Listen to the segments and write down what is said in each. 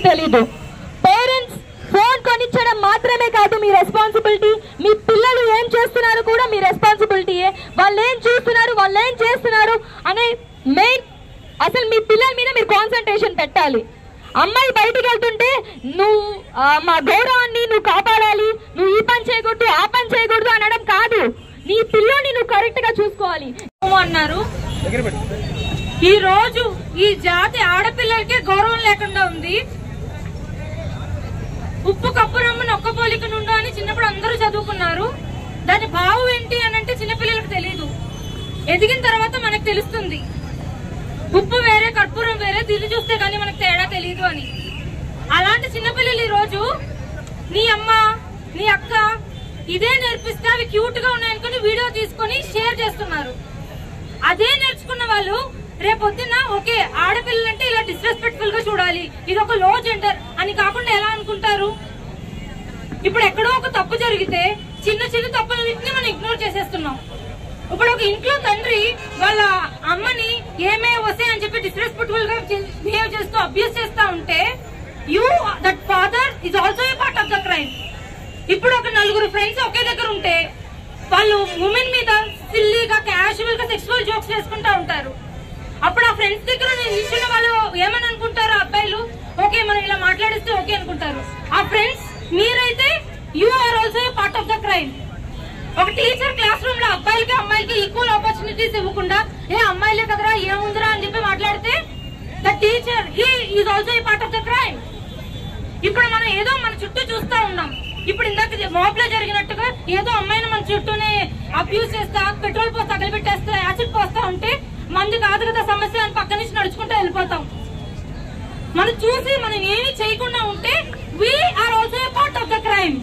తెలీదు. Parents phone కొనిచ్చడం మాత్రమే కాదు మీ రెస్పాన్సిబిలిటీ, మీ పిల్లలు ఏం చేస్తున్నారు కూడా మీ రెస్పాన్సిబిలిటీయే. వాళ్ళు ఏం చూస్తున్నారు, వాళ్ళు ఏం చేస్తున్నారు అనే మెయిన్ అసలు మీ పిల్లల మీద మీరు కాన్సన్ట్రేషన్ పెట్టాలి. అమ్మాయి బయటికి వెళ్తుంటే నువ్వు మా గౌరవాన్ని నువ్వు కాపాడాలి, నువ్వు ఈ పని చేయకూడదు ఆ పని చేయకూడదు అనడం కాదు, నీ పిల్లని నువ్వు కరెక్ట్ గా చూసుకోవాలి అన్నారు. ఈ రోజు ఈ జాతి ఆడపిల్లలకే గౌరవం లేకుండా ఉంది. ఉప్పు కప్పు రమ్మని ఒక్క పోలిక నుండు అని చిన్నప్పుడు అందరూ చదువుకున్నారు. దాని భావం ఏంటి అని అంటే చిన్నపిల్లలకు తెలియదు. ఎదిగిన తర్వాత మనకు తెలుస్తుంది. ఉప్పు వేరే కర్పూరం వేరే, తిరిగి చూస్తే గానీ మనకు తేడా తెలియదు అని. అలాంటి చిన్నపిల్లలు ఈ రోజు నీ అమ్మ నీ అక్క ఇదే నేర్పిస్తే అవి క్యూట్ గా ఉన్నాయనుకుని వీడియో తీసుకుని షేర్ చేస్తున్నారు. అదే నేర్చుకున్న వాళ్ళు రేపొద్దున ఓకే ఆడపిల్లలంటే ఇలా డిస్రెస్పెక్ట్ఫుల్ గా చూడాలి, ఇది ఒక లో జెండర్ అని కాకుండా ఎలా అనుకుంటారు? ఇప్పుడు ఎక్కడో ఒక తప్పు జరిగితే చిన్న చిన్న తప్పులన్నింటినీ మనం ఇగ్నోర్ చేసేస్తున్నాం. ఇప్పుడు ఒక ఇంట్లో తండ్రి వాళ్ళ అమ్మని ఏమే వస్తే అని చెప్పి డిస్రెస్పెక్ట్ఫుల్ గా బిహేవ్ చేస్తూ అబ్యూస్ చేస్తా ఉంటే that father is also a part of the crime. ఇప్పుడు ఒక 4 ఫ్రెండ్స్ ఒకే దగ్గర ఉంటే వాళ్ళు ఉమెన్ మీద సిల్లీగా క్యాజువల్ గా సెక్సువల్ జోక్స్ వేసుకుంటా ఉంటారు. అప్పుడు ఆ ఫ్రెండ్స్ దగ్గర నిల్చున్న వాళ్ళు ఏమని అనుకుంటారు, అబ్బాయిలు ఓకే మనం ఇలా మాట్లాడిస్తే ఓకే అనుకుంటారు. ఆ ఫ్రెండ్స్ మీరైతే you are also a part of the crime. ఒక టీచర్ క్లాస్ రూమ్ లో అబ్బాయిలకి అమ్మాయిలకి ఈక్వల్ ఆపర్చునిటీస్ ఇవ్వకుండా అమ్మాయిలే కదరా ఏముందిరా అని చెప్పి మాట్లాడితే the teacher he is also a part of the crime. ఇప్పుడు మనం ఏదో మన చుట్టూ చూస్తా ఉన్నాం. ఇప్పుడు ఇందాక మాప్ లో జరిగినట్టుగా ఏదో అమ్మాయిని మన చుట్టూనే అబ్యూస్ చేస్తా, పెట్రోల్ పోస్తా, తగలబెట్టేస్తా, యాసిడ్ పోస్తా ఉంటే మంది కాదు కదా సమస్య అని పక్క నుంచి నడుచుకుంటూ వెళ్ళిపోతాం. మనం చూసి మనం ఏమీ చేయకుండా ఉంటే we are also a part of the crime.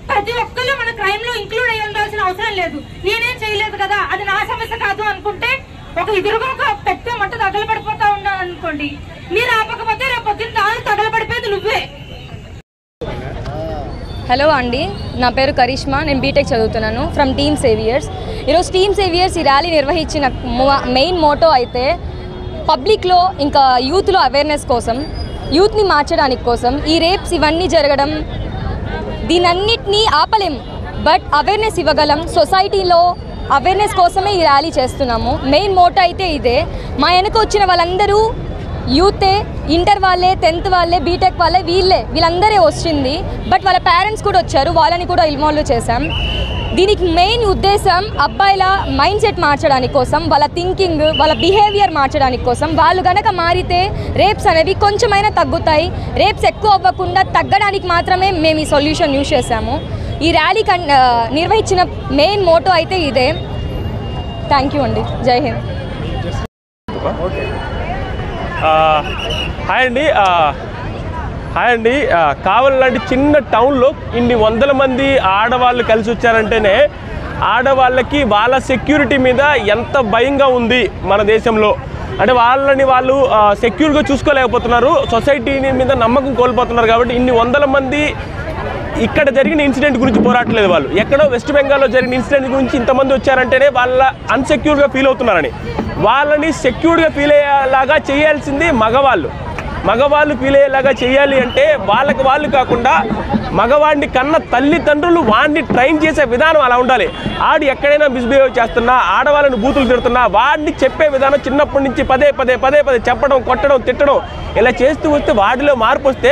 ప్రతి ఒక్కరు మన క్రైమ్ లో ఇంక్లూడ్ అయ్యి ఉండాల్సిన అవసరం లేదు. నేనేం చేయలేదు కదా, అది నా సమస్య కాదు అనుకుంటే ఒక ఎదురుగా ఒక పెద్ద మంట తగలబడిపోతా ఉన్నాను అనుకోండి, మీరు ఆపకపోతే రేపు పొద్దున్న దాన్ని తగలబడిపోయేది నువ్వే. హలో అండి, నా పేరు కరిష్మా, నేను బీటెక్ చదువుతున్నాను ఫ్రమ్ టీమ్ సేవియర్స్. ఈరోజు టీమ్ సేవియర్స్ ఈ ర్యాలీ నిర్వహించిన మెయిన్ మోటో అయితే పబ్లిక్లో ఇంకా యూత్లో అవేర్నెస్ కోసం, యూత్ని మార్చడానికి కోసం. ఈ రేప్స్ ఇవన్నీ జరగడం దీనన్నిటినీ ఆపలేం, బట్ అవేర్నెస్ ఇవ్వగలం. సొసైటీలో అవేర్నెస్ కోసమే ఈ ర్యాలీ చేస్తున్నాము. మెయిన్ మోటో అయితే ఇదే. మా వెనక వచ్చిన వాళ్ళందరూ యూతే, ఇంటర్ వాళ్ళే, 10th వాళ్ళే, బీటెక్ వాళ్ళే, వీళ్ళందరే వచ్చింది. బట్ వాళ్ళ పేరెంట్స్ కూడా వచ్చారు, వాళ్ళని కూడా ఇన్వాల్వ్ చేశాం. దీనికి మెయిన్ ఉద్దేశం అబ్బాయిల మైండ్ సెట్ మార్చడానికి కోసం, వాళ్ళ థింకింగ్, వాళ్ళ బిహేవియర్ మార్చడానికి కోసం. వాళ్ళు గనక మారితే రేప్స్ అనేవి కొంచెమైనా తగ్గుతాయి. రేప్స్ ఎక్కువ అవ్వకుండా తగ్గడానికి మాత్రమే మేము ఈ సొల్యూషన్ యూజ్ చేశాము. ఈ ర్యాలీ నిర్వహించిన మెయిన్ మోటో అయితే ఇదే. థ్యాంక్ యూ అండి. జై హింద్. హాయ్ అండి. కావలి లాంటి చిన్న టౌన్లో ఇన్ని వందల మంది ఆడవాళ్ళు కలిసి వచ్చారంటేనే ఆడవాళ్ళకి వాళ్ళ సెక్యూరిటీ మీద ఎంత భయంగా ఉంది మన దేశంలో. అంటే వాళ్ళని వాళ్ళు సెక్యూర్గా చూసుకోలేకపోతున్నారు, సొసైటీని మీద నమ్మకం కోల్పోతున్నారు. కాబట్టి ఇన్ని వందల మంది ఇక్కడ జరిగిన ఇన్సిడెంట్ గురించి పోరాటలేదు వాళ్ళు. ఎక్కడో వెస్ట్ బెంగాల్లో జరిగిన ఇన్సిడెంట్ గురించి ఇంతమంది వచ్చారంటేనే వాళ్ళ అన్సెక్యూర్గా ఫీల్ అవుతున్నారని. వాళ్ళని సెక్యూర్డ్గా ఫీల్ అయ్యేలాగా చేయాల్సింది మగవాళ్ళు ఫీల్ అయ్యేలాగా చేయాలి. అంటే వాళ్ళకి వాళ్ళు కాకుండా మగవాడిని కన్న తల్లిదండ్రులు వాడిని ట్రైన్ చేసే విధానం అలా ఉండాలి. ఆడు ఎక్కడైనా మిస్బిహేవ్ చేస్తున్నా, ఆడవాళ్ళని బూతులు తిడుతున్నా, వాడిని చెప్పే విధానం చిన్నప్పటి నుంచి పదే పదే చెప్పడం, కొట్టడం, తిట్టడం ఇలా చేస్తూ వస్తే వాడిలో మార్పు వస్తే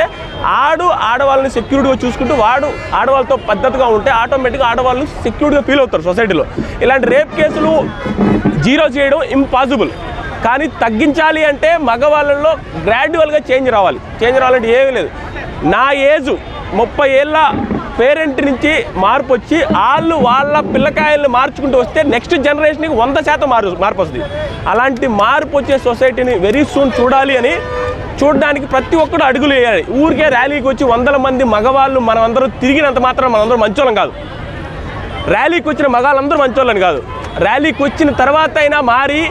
ఆడవాళ్ళని సెక్యూర్డ్గా చూసుకుంటూ వాడు ఆడవాళ్ళతో పద్ధతిగా ఉంటే ఆటోమేటిక్గా ఆడవాళ్ళు సెక్యూర్డ్గా ఫీల్ అవుతారు సొసైటీలో. ఇలాంటి రేప్ కేసులు జీరో చేయడం ఇంపాసిబుల్. కానీ తగ్గించాలి అంటే మగవాళ్ళలో గ్రాడ్యువల్గా చేంజ్ రావాలంటే ఏమీ లేదు. నా ఏజ్ 30 ఏళ్ళ పేరెంట్ నుంచి మార్పు వచ్చి వాళ్ళ పిల్లకాయలను మార్చుకుంటూ వస్తే నెక్స్ట్ జనరేషన్కి 100% మార్పు వస్తుంది. అలాంటి మార్పు వచ్చే సొసైటీని వెరీ సూన్ చూడాలి అని చూడడానికి ప్రతి ఒక్కరు అడుగులు వేయాలి. ఊరికే ర్యాలీకి వచ్చి 100 మంది మగవాళ్ళు మనమందరూ తిరిగినంత మాత్రం మనందరూ మంచోళ్ళం కాదు. ర్యాలీకి వచ్చిన మగాళ్ళందరూ మంచోళ్ళని కాదు. ర్యాలీకి వచ్చిన తర్వాత అయినా మారి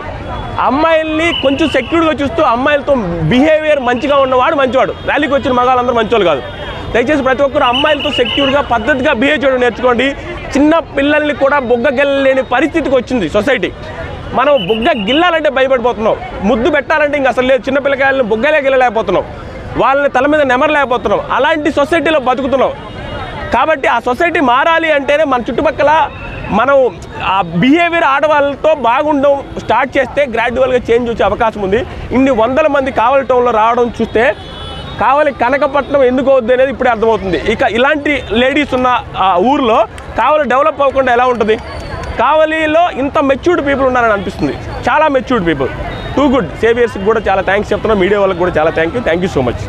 అమ్మాయిల్ని కొంచెం సెక్యూర్డ్గా చూస్తూ అమ్మాయిలతో బిహేవియర్ మంచిగా ఉన్నవాడు మంచివాడు. ర్యాలీకి వచ్చిన మగాళ్ళందరూ మంచోళ్ళు కాదు. దయచేసి ప్రతి ఒక్కరు అమ్మాయిలతో సెక్యూర్గా పద్ధతిగా బిహేవ్ చేయడం నేర్చుకోండి. చిన్న పిల్లల్ని కూడా బొగ్గ గిల్లలేని పరిస్థితికి వచ్చింది సొసైటీ. మనం బొగ్గ గిల్లాలంటే భయపడిపోతున్నాం, ముద్దు పెట్టాలంటే ఇంక అసలు లేదు. చిన్న పిల్లకాయలని బొగ్గలే గిల్లలేకపోతున్నాం, వాళ్ళని తల మీద నెమరలేకపోతున్నాం. అలాంటి సొసైటీలో బతుకుతున్నాం. కాబట్టి ఆ సొసైటీ మారాలి అంటేనే మన చుట్టుపక్కల మనం ఆ బిహేవియర్ ఆడవాళ్ళతో బాగుండడం స్టార్ట్ చేస్తే గ్రాడ్యువల్గా చేంజ్ వచ్చే అవకాశం ఉంది. ఇన్ని వందల మంది కావలి టౌన్లో రావడం చూస్తే కావలి కనకపట్నం ఎందుకు అవుద్ది అనేది ఇప్పుడే అర్థమవుతుంది. ఇక ఇలాంటి లేడీస్ ఉన్న ఊర్లో కావలి డెవలప్ అవ్వకుండా ఎలా ఉంటుంది? కావలిలో ఇంత మెచ్యూర్డ్ పీపుల్ ఉన్నారని అనిపిస్తుంది, చాలా మెచ్యూర్డ్ పీపుల్. Too good. సేవియర్స్కి కూడా చాలా థ్యాంక్స్ చెప్తున్నాం, మీడియా వాళ్ళకి కూడా చాలా థ్యాంక్ యూ సో మచ్.